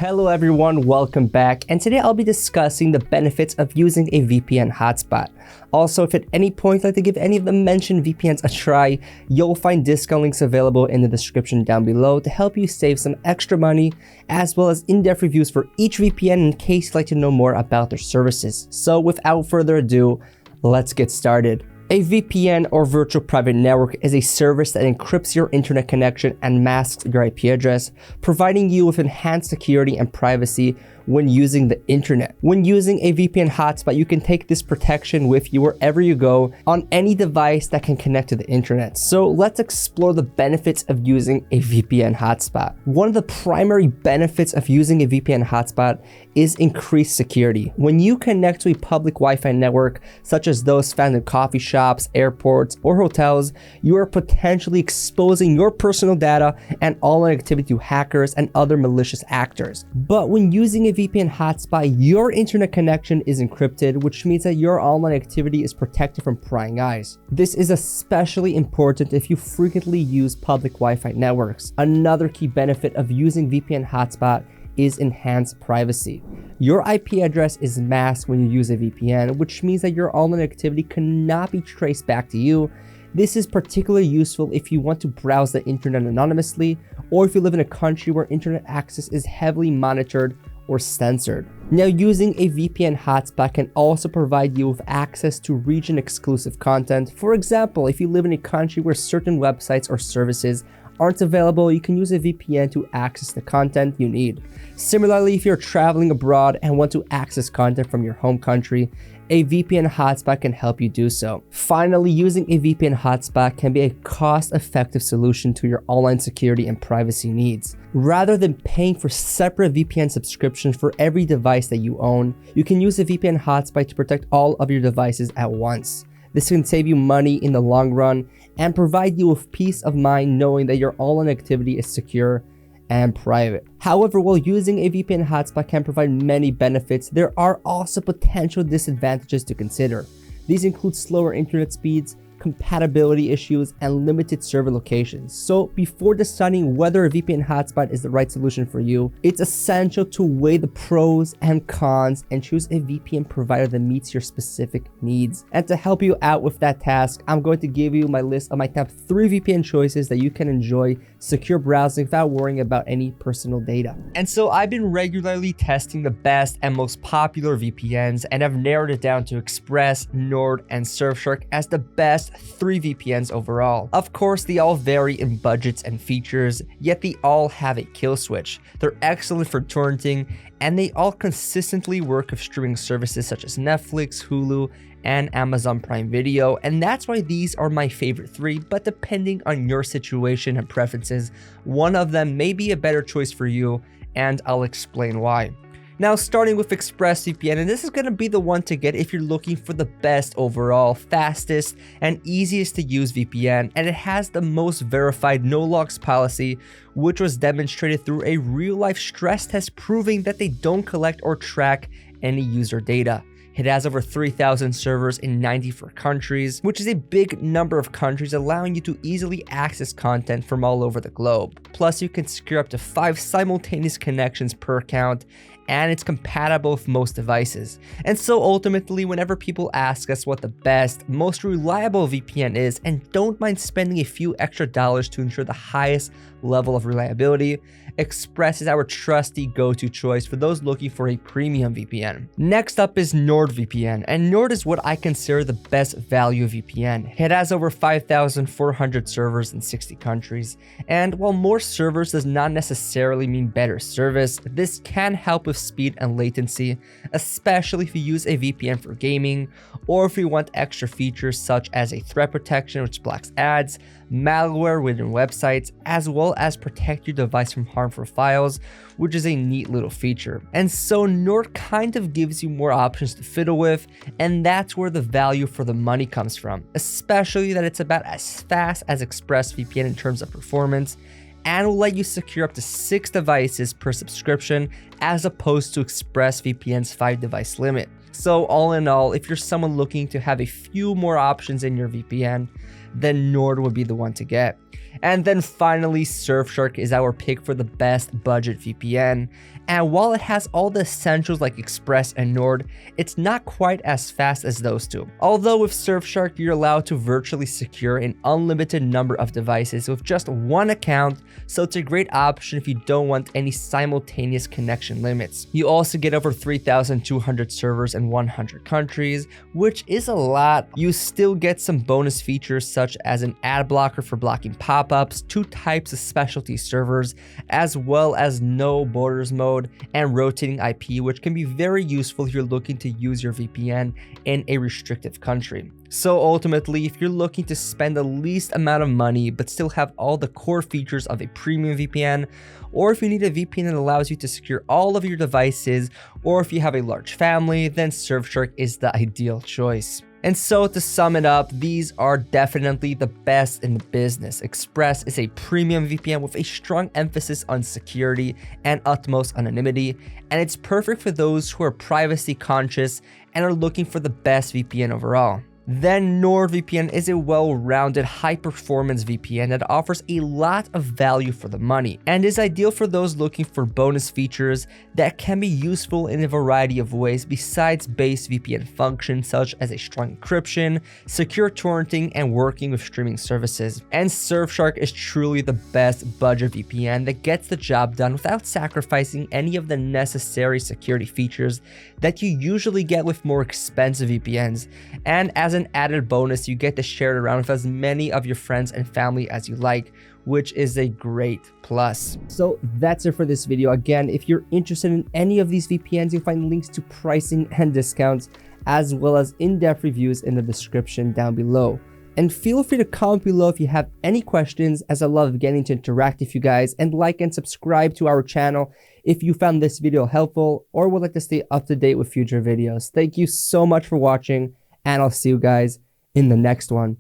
Hello everyone, welcome back, and today I'll be discussing the benefits of using a VPN hotspot. Also, if at any point you'd like to give any of the mentioned VPNs a try, you'll find discount links available in the description down below to help you save some extra money, as well as in-depth reviews for each VPN in case you'd like to know more about their services. So without further ado, let's get started. A VPN or virtual private network is a service that encrypts your internet connection and masks your IP address, providing you with enhanced security and privacy when using the internet. When using a VPN hotspot, you can take this protection with you wherever you go on any device that can connect to the internet. So let's explore the benefits of using a VPN hotspot. One of the primary benefits of using a VPN hotspot is increased security. When you connect to a public Wi-Fi network, such as those found in coffee shops, airports, or hotels, you are potentially exposing your personal data and online activity to hackers and other malicious actors. But when using a VPN hotspot, your internet connection is encrypted, which means that your online activity is protected from prying eyes. This is especially important if you frequently use public Wi-Fi networks. Another key benefit of using VPN hotspot is enhanced privacy. Your IP address is masked when you use a VPN, which means that your online activity cannot be traced back to you. This is particularly useful if you want to browse the internet anonymously, or if you live in a country where internet access is heavily monitored or censored. Now, using a VPN hotspot can also provide you with access to region-exclusive content. For example, if you live in a country where certain websites or services aren't available, you can use a VPN to access the content you need. Similarly, if you're traveling abroad and want to access content from your home country, a VPN hotspot can help you do so. Finally, using a VPN hotspot can be a cost-effective solution to your online security and privacy needs. Rather than paying for separate VPN subscriptions for every device that you own, you can use a VPN hotspot to protect all of your devices at once. This can save you money in the long run and provide you with peace of mind knowing that your online activity is secure and private. However, while using a VPN hotspot can provide many benefits, there are also potential disadvantages to consider. These include slower internet speeds, compatibility issues, and limited server locations. So before deciding whether a VPN hotspot is the right solution for you, it's essential to weigh the pros and cons and choose a VPN provider that meets your specific needs. And to help you out with that task, I'm going to give you my list of my top 3 VPN choices that you can enjoy secure browsing without worrying about any personal data. And so I've been regularly testing the best and most popular VPNs, and I've narrowed it down to Express, Nord, and Surfshark as the best 3 VPNs overall. Of course, they all vary in budgets and features, yet they all have a kill switch. They're excellent for torrenting, and they all consistently work with streaming services such as Netflix, Hulu, and Amazon Prime Video, and that's why these are my favorite 3, but depending on your situation and preferences, one of them may be a better choice for you, and I'll explain why. Now, starting with ExpressVPN, and this is going to be the one to get if you're looking for the best overall, fastest, and easiest to use VPN, and it has the most verified no logs policy, which was demonstrated through a real-life stress test proving that they don't collect or track any user data. It has over 3,000 servers in 94 countries, which is a big number of countries, allowing you to easily access content from all over the globe. Plus, you can secure up to 5 simultaneous connections per account, and it's compatible with most devices. And so ultimately, whenever people ask us what the best, most reliable VPN is and don't mind spending a few extra dollars to ensure the highest level of reliability, Express is our trusty go-to choice for those looking for a premium VPN. Next up is NordVPN, and Nord is what I consider the best value VPN. It has over 5,400 servers in 60 countries, and while more servers does not necessarily mean better service, this can help with speed and latency, especially if you use a VPN for gaming, or if you want extra features such as a threat protection which blocks ads, malware within websites, as well as protect your device from harmful files, which is a neat little feature. And so Nord kind of gives you more options to fiddle with, and that's where the value for the money comes from, especially that it's about as fast as ExpressVPN in terms of performance, and will let you secure up to 6 devices per subscription as opposed to ExpressVPN's 5 device limit. So all in all, if you're someone looking to have a few more options in your VPN, then Nord would be the one to get. And then finally, Surfshark is our pick for the best budget VPN. And while it has all the essentials like Express and Nord, it's not quite as fast as those two. Although with Surfshark, you're allowed to virtually secure an unlimited number of devices with just one account, so it's a great option if you don't want any simultaneous connection limits. You also get over 3,200 servers in 100 countries, which is a lot. You still get some bonus features such as an ad blocker for blocking pop-ups, 2 types of specialty servers, as well as no borders mode and rotating IP, which can be very useful if you're looking to use your VPN in a restrictive country. So ultimately, if you're looking to spend the least amount of money but still have all the core features of a premium VPN, or if you need a VPN that allows you to secure all of your devices, or if you have a large family, then Surfshark is the ideal choice. And so to sum it up, these are definitely the best in the business. Express is a premium VPN with a strong emphasis on security and utmost anonymity, and it's perfect for those who are privacy conscious and are looking for the best VPN overall. Then NordVPN is a well-rounded, high-performance VPN that offers a lot of value for the money and is ideal for those looking for bonus features that can be useful in a variety of ways besides base VPN functions such as a strong encryption, secure torrenting, and working with streaming services. And Surfshark is truly the best budget VPN that gets the job done without sacrificing any of the necessary security features that you usually get with more expensive VPNs. And as an added bonus, you get to share it around with as many of your friends and family as you like, which is a great plus. So that's it for this video. Again, if you're interested in any of these VPNs, you'll find links to pricing and discounts, as well as in-depth reviews in the description down below. And feel free to comment below if you have any questions, as I love getting to interact with you guys, and like and subscribe to our channel if you found this video helpful or would like to stay up to date with future videos. Thank you so much for watching, and I'll see you guys in the next one.